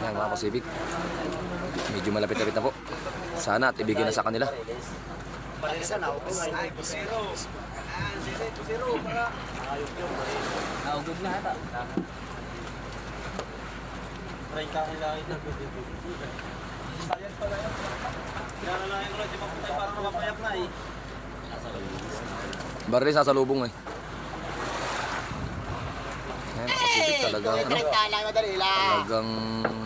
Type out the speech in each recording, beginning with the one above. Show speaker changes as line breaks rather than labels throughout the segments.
Ayan mga Pacific. Medyo malapit-lapit na po. Sana at ibigay na sa kanila.
Naugod na ata. Try ka hilangin na. Sayang pala yun. Hinanalayan ko lang, di mapuntay para mapayak na eh.
Barili sasalubong eh. Ayan, Pacific talagang ano, talagang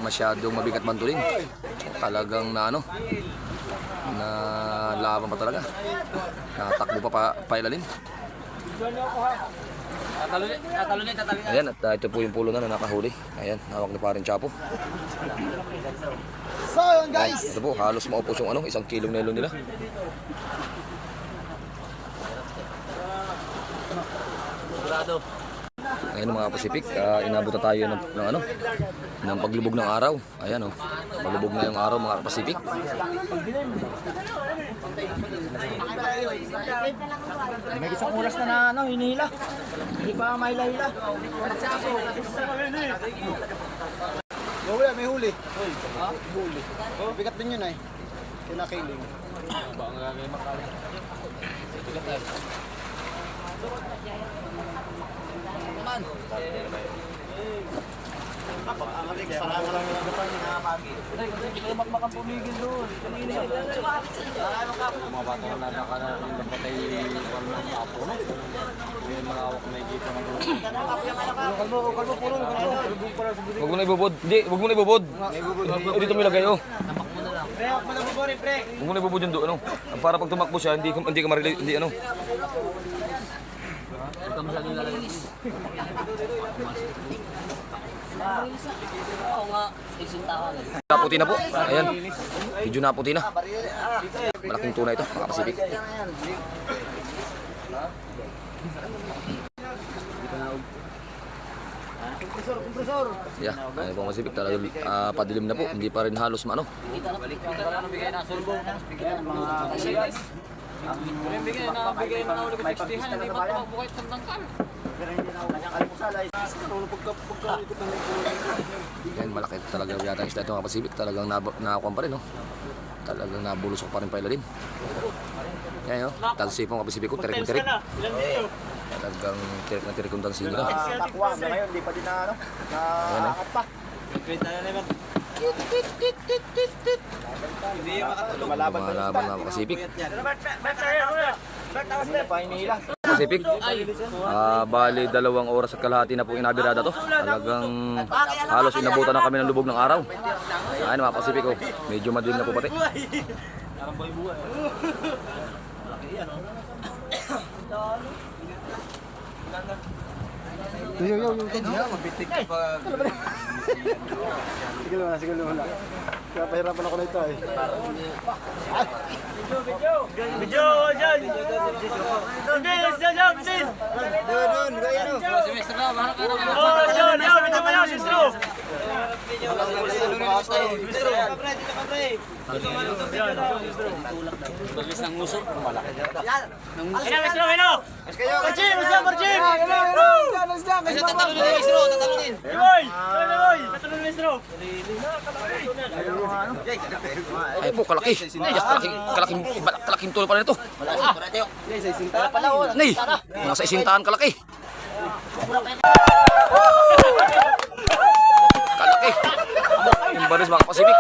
masyadong mabigat bantulin. Talagang na ano, na laban pa talaga. Natakbo pa pailalin.
Tatalunin.
Ayan, at ito po yung pulo na nakahuli. Ayan, hawak ni parin Chapo.
So yun guys,
Ito po, halos maupos yung ano, 1 kilong nelo nila.
Sigurado.
Ayan mga Pacific, inabot na tayo ng ano, ng paglubog ng araw. Ayan oh, paglubog na yung araw mga Pacific.
may isang oras na ano, hinihila. Hindi pa mahila-hila. May huli. Huli. Bigat din yun ay. Kinakiling.
Baka nga may makali. Bigat tayo. Naman.
Sarang lang yung depan niya na pagi.
Hindi makmakang pumigil doon. Kanina. Mga bata na yung napatay wala ng apo. May malawak na ikita ng doon.
Kalbo, puro.
Huwag mo na ibubod. Hindi, huwag mo na ibubod. Dito mo ilagay oh.
Pre, malabubori pre.
Huwag mo na ibubod yung doon ano. Para pag tumakbo siya, hindi ka marilate, hindi ano.
Ito masyadong lalagay. Oo nga, isintahan.
Naputi na po. Ayan. Medyo naputi na. Malaking tuna ito, mga Pacific.
Kompresor.
Yeah, ayan po mga Pacific. Talagang padilim na po. Hindi pa rin halos maano.
Kita na bigay na sulbong. Yung bigay na ulit ko 60, hindi pa tumakbo kahit sa tangkal.
Ayan, malaki talaga yata isda ito mga Pacific. Talagang nakakuha pa rin oh. Talagang nabulusok pa rin pa ilalim. Ayan oh, talsi po mga Pacific ko. Tirik-tirik. Talagang tirik yung talsi nila.
Takwa na ngayon, di pa din na ano. Nakakat pa.
Kwenta na naman. Hindi yung makatulog.
Malaban
Lumalaban mga Pacific.
Hindi na pa hinihila.
Pacific. Bali 2 oras at kalahati na po inabirada to. Talagang halos inabutan na kami ng lubog ng araw. Ayan mga Pacific oh. Medyo madilim na po pati.
Parang buhay-buhay.
Yo.
Mabitik ka pag...
Sige lang. Kaya pahirapan ako na ito eh.
Video! Dyan! Doon! Semester na, mahal ka na. Oo, dyan! Video mo lang, sistro! Bagis ng nguso. Malaki. Ina, Mestro, ino! Parchim! Parchim! Tatalunin, Mestro! Tatalunin! Iboy! Tatalunin, Mestro!
Ay po, kalaki. Kalaking tulo pa rin ito. Nay, nasa isintahan kalaki. Kalaki. Yung baris mga Pacific.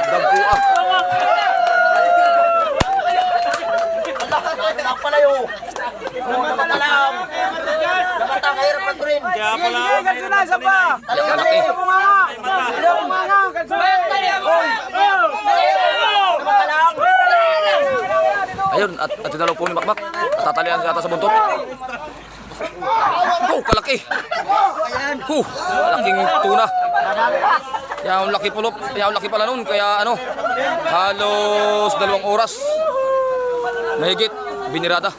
Dagpua.
Palayo. Napatalam. Napatangahirap pa rin.
Kaya pala...
Kalaki. Ayun, at tinalaw po ni Makmak. At tatalian siya ata sa buntot. Kalaki. Malaking tuna. Yung laki pulop, yung laki pala nun. Kaya ano, halos 2 oras. Mahigit, binirada.